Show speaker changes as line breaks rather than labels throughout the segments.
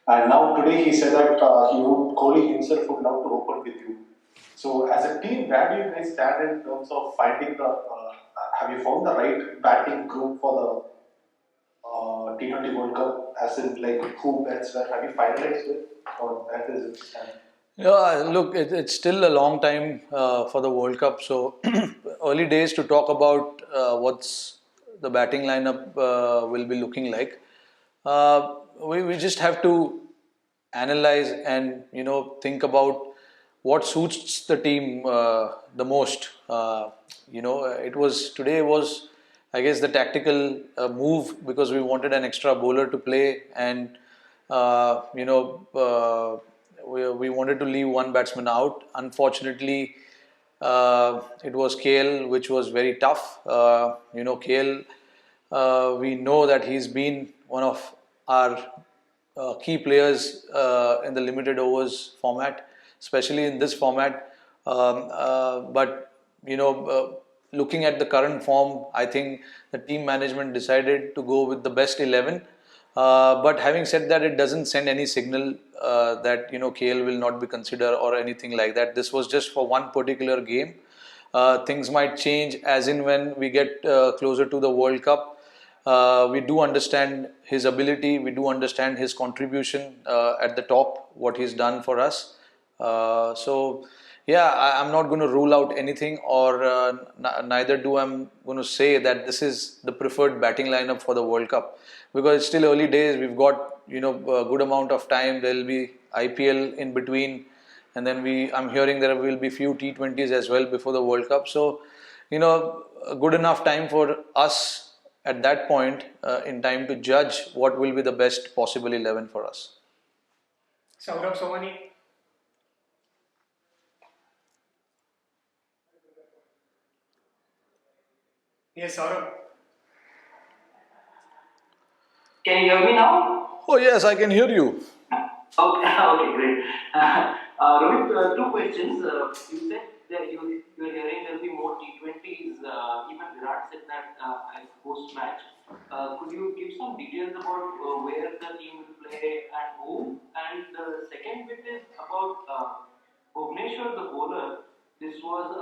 And now today he said that Kohli himself would love to open with you. So as a team, where do you guys stand in terms of finding the? Have you found the right batting group for the T20 World Cup? As in, like who bets where? Have you finalized it, or where does it stand?
Yeah, look, it's still a long time for the World Cup, so early days to talk about what's the batting lineup will be looking like. We just have to analyze and think about what suits the team the most. It was today was I guess the tactical move because we wanted an extra bowler to play and uh, you know. We wanted to leave one batsman out. Unfortunately, it was KL, which was very tough. KL, we know that he's been one of our key players in the limited overs format, especially in this format. But looking at the current form, I think the team management decided to go with the best 11. But having said that, it doesn't send any signal that KL will not be considered or anything like that. This was just for one particular game. Things might change as in when we get closer to the World Cup. We do understand his ability. We do understand his contribution at the top, what he's done for us. So, yeah, I'm not going to rule out anything, or neither do I'm going to say that this is the preferred batting lineup for the World Cup because it's still early days. We've got a good amount of time. There will be IPL in between, and then I'm hearing there will be few T20s as well before the World Cup. So, a good enough time for us at that point in time to judge what will be the best possible 11 for us.
Saurabh Somani. Yes, Saurabh.
Can you hear me now?
Oh, yes, I can hear you.
Okay, okay, great. Rohit, two questions. You said that you're hearing there'll be more T20s. Even Virat said that post match. Could you give some details about where the team will play and whom? And the second bit is about Bhuvneshwar, the bowler. This was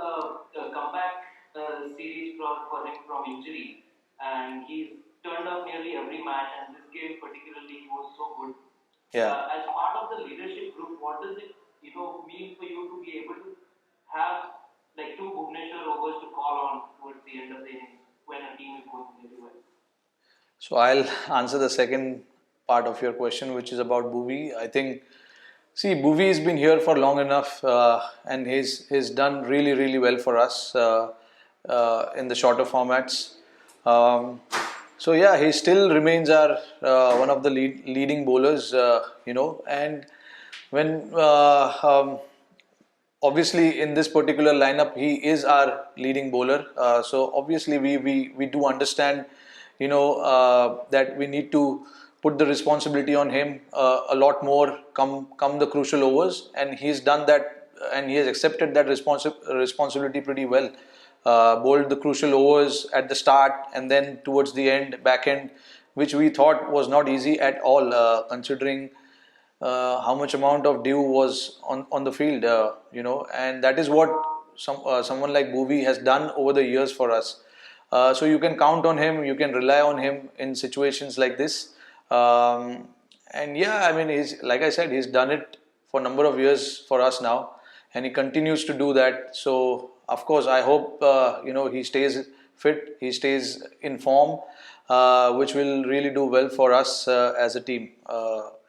a comeback series for him from injury, and he's turned up nearly every match. And this game particularly, he was so good.
Yeah.
As part of the leadership group, what does it mean for you to be able to have like two Bhuvneshwar overs to call on towards the end of the innings when a team is going really well?
So I'll answer the second part of your question, which is about Bhuvi. I think, see, Bhuvi has been here for long enough, and he's done really well for us in the shorter formats. So yeah, he still remains our one of the leading bowlers, and when obviously in this particular lineup he is our leading bowler, so obviously we do understand that we need to put the responsibility on him a lot more come the crucial overs, and he's done that and he has accepted that responsibility pretty well. Bowled the crucial overs at the start and then towards the end, back end, which we thought was not easy at all, considering how much amount of dew was on the field, and that is what someone like Bhuvi has done over the years for us. So you can count on him, you can rely on him in situations like this. And yeah, I mean, he's, like I said, he's done it for a number of years for us now, and he continues to do that. So of course, I hope he stays fit, he stays in form, which will really do well for us as a team.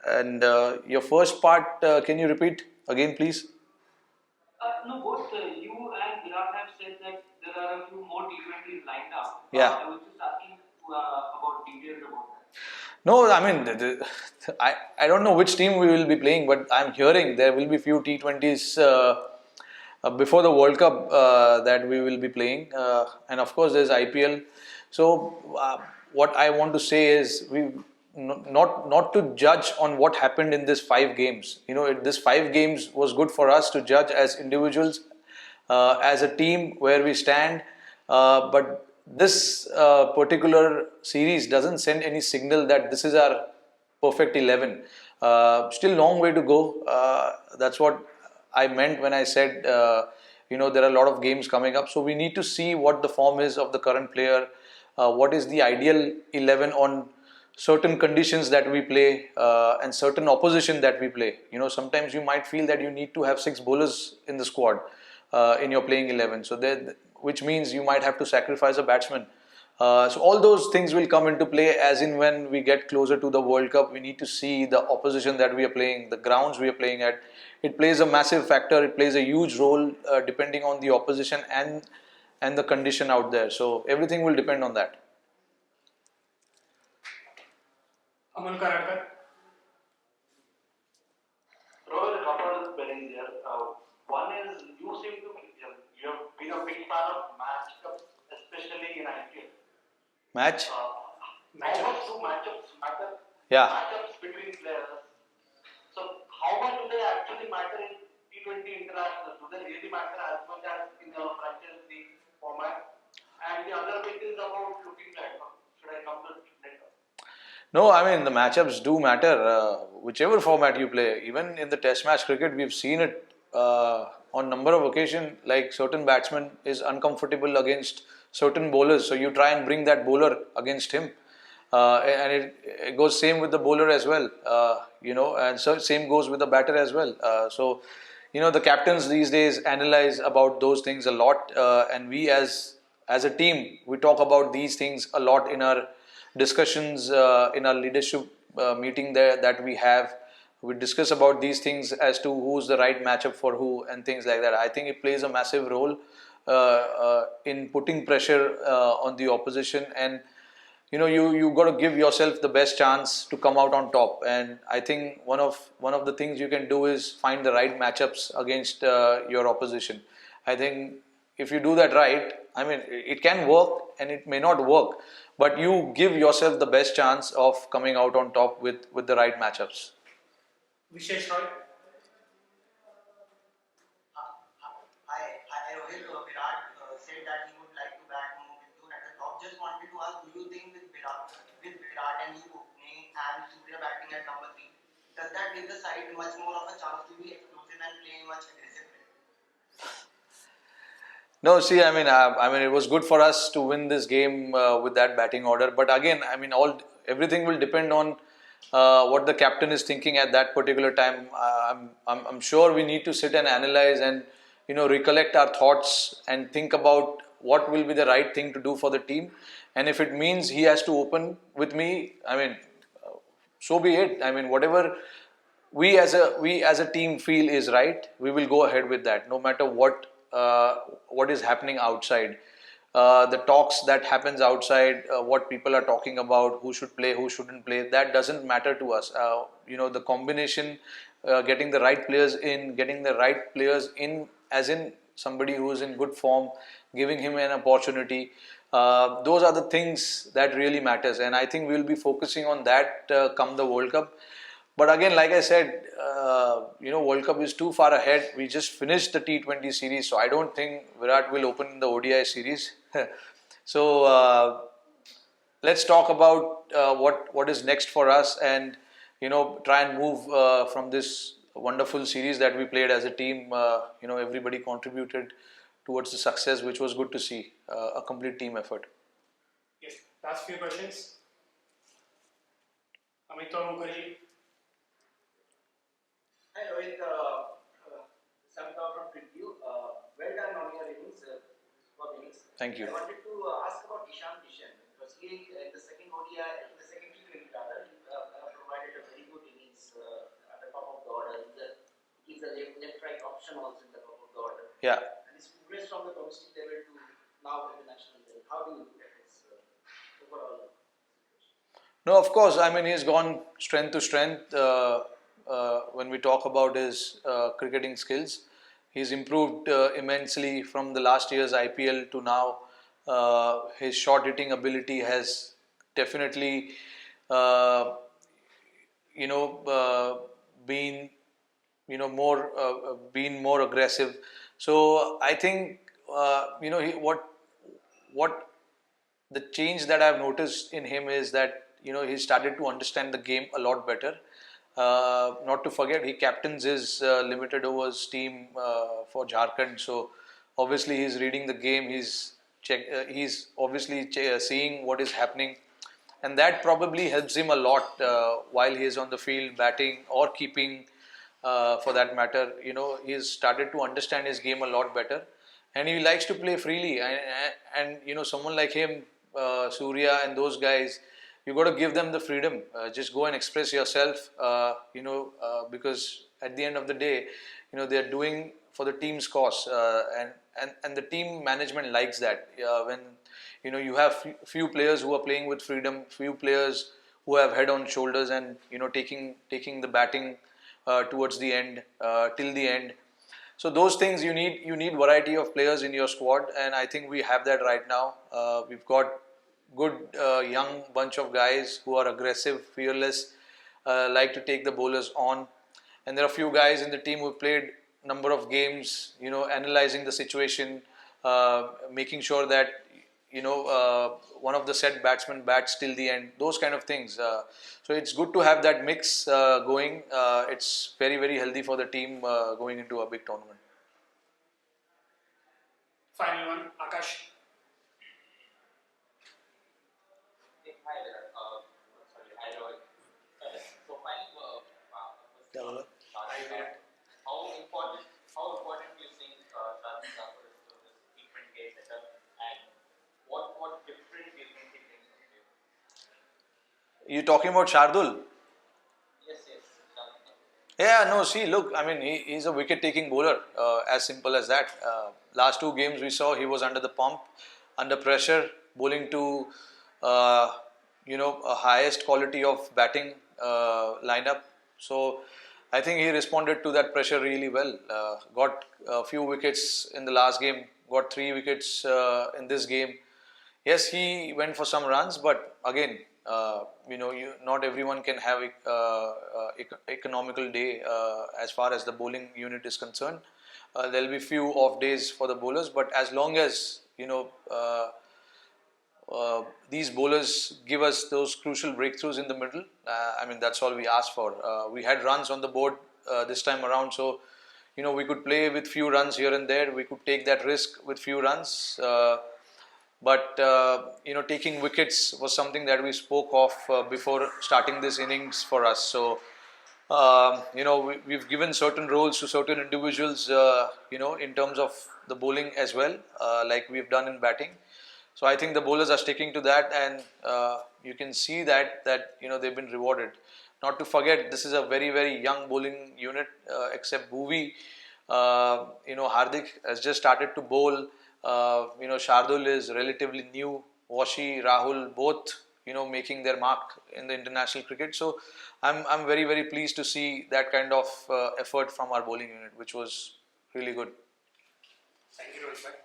And your first part, can you repeat again, please?
No, both you and Virat have said that there are a few more T20s lined up.
Yeah.
I was just asking about details about that.
No, I mean, I don't know which team we will be playing, but I'm hearing there will be few T20s before the World Cup that we will be playing, and of course there's IPL. So what I want to say is we not to judge on what happened in this 5 games. This 5 games was good for us to judge as individuals, as a team where we stand, but this particular series doesn't send any signal that this is our perfect 11. Still long way to go. That's what I meant when I said, there are a lot of games coming up. So we need to see what the form is of the current player, what is the ideal 11 on certain conditions that we play, and certain opposition that we play. Sometimes you might feel that you need to have 6 bowlers in the squad in your playing 11. So which means you might have to sacrifice a batsman. So all those things will come into play as in when we get closer to the World Cup. We need to see the opposition that we are playing, the grounds we are playing at. It plays a massive factor. It plays a huge role depending on the opposition and the condition out there. So everything will depend on that.
Amal Karadkar.
Rohit, a couple of queries here. One is you seem to you have been a big fan of matchups, especially in IPL.
Match?
How much do matchups matter?
Yeah.
Matchups between players. So how much do they actually matter in T20 international? Do they really matter as much as in the franchise league format? And the other bit is about looking at. Should I come to it later?
No, I mean the matchups do matter, whichever format you play. Even in the Test match cricket, we've seen it on number of occasions. Like certain batsman is uncomfortable against certain bowlers, so you try and bring that bowler against him, and it goes same with the bowler as well. And so same goes with the batter as well. The captains these days analyze about those things a lot, and we as a team we talk about these things a lot in our discussions, in our leadership meeting there that we have. We discuss about these things as to who's the right matchup for who and things like that. I think it plays a massive role in putting pressure on the opposition, and you got to give yourself the best chance to come out on top. And I think one of the things you can do is find the right matchups against your opposition. I think if you do that right, I mean, it can work and it may not work, but you give yourself the best chance of coming out on top with the right matchups.
Vishesh Roy.
I Rohit, Virat said that he would like to bat more with you at the top. Just wanted to ask, do you think with Virat and you opening and Surya batting at number 3, does that give the side much more of a chance to be explosive and playing much aggressive?
No, see, I mean, it was good for us to win this game with that batting order. But again, I mean, everything will depend on what the captain is thinking at that particular time. I'm sure we need to sit and analyze and recollect our thoughts and think about what will be the right thing to do for the team. And if it means he has to open with me, I mean, so be it. I mean, whatever we as a team feel is right, we will go ahead with that, no matter what is happening outside. The talks that happens outside, what people are talking about, who should play, who shouldn't play, that doesn't matter to us. The combination, getting the right players in, as in somebody who is in good form, giving him an opportunity. Those are the things that really matters, and I think we'll be focusing on that come the World Cup. But again, like I said, World Cup is too far ahead. We just finished the T20 series, so I don't think Virat will open in the ODI series. So let's talk about what is next for us, and try and move from this wonderful series that we played as a team. Everybody contributed towards the success, which was good to see. A complete team effort.
Yes. Last few questions. Amitabh Mukherjee.
Hi Rohit, Samita from Preview. Well done on your innings,
Thank you.
I wanted to ask about Ishan Kishan, because he in the second ODI, in the second T20 rather, he provided a very good innings at the top of the order. He's a left-right option also in the top of the order.
Yeah.
And he's progressed from the domestic level to now international level. How do you look at his overall?
No, of course. I mean, he's gone strength to strength. When we talk about his cricketing skills, he's improved immensely from the last year's IPL to now. His short hitting ability has definitely, been, been more aggressive. So I think, what the change that I've noticed in him is that he started to understand the game a lot better. Not to forget, he captains his limited overs team for Jharkhand. So obviously he's reading the game. He's obviously seeing what is happening, and that probably helps him a lot while he is on the field, batting or keeping. For that matter, he's started to understand his game a lot better, and he likes to play freely. And someone like him, Surya, and those guys, you got to give them the freedom. Just go and express yourself. Because at the end of the day, they're doing for the team's cause, and the team management likes that. When you have few players who are playing with freedom, few players who have head on shoulders, and taking the batting towards the end, till the end. So those things you need variety of players in your squad, and I think we have that right now. We've got good young bunch of guys who are aggressive, fearless, like to take the bowlers on, and there are a few guys in the team who played number of games, analyzing the situation, making sure that one of the set batsmen bats till the end. Those kind of things. So it's good to have that mix going. It's very very healthy for the team going into a big tournament.
Final one, Akash.
Hi there. Sorry, hi Rohit. So finally, how important do you think Shardul Thakur is to this T20 setup, and what different do you think he brings to the table?
You talking about Shardul?
Yes, Shardul Thakur.
Yeah, no, see, look, I mean, he's a wicket-taking bowler, as simple as that. Last two games we saw he was under the pump, under pressure, bowling to, a highest quality of batting lineup. So I think he responded to that pressure really well. Got a few wickets in the last game, got 3 wickets in this game. Yes, he went for some runs, but again, not everyone can have economical day as far as the bowling unit is concerned. There'll be few off days for the bowlers, but as long as these bowlers give us those crucial breakthroughs in the middle, I mean that's all we ask for. We had runs on the board this time around, so we could play with few runs here and there. We could take that risk with few runs. But taking wickets was something that we spoke of before starting this innings for us. So we've given certain roles to certain individuals, in terms of the bowling as well, like we've done in batting. So I think the bowlers are sticking to that, and you can see that they've been rewarded. Not to forget, this is a very very young bowling unit, except Bhuvi. Hardik has just started to bowl. Shardul is relatively new. Washi, Rahul, both making their mark in the international cricket. So I'm very very pleased to see that kind of effort from our bowling unit, which was really good.
Thank you, Rohit bhai.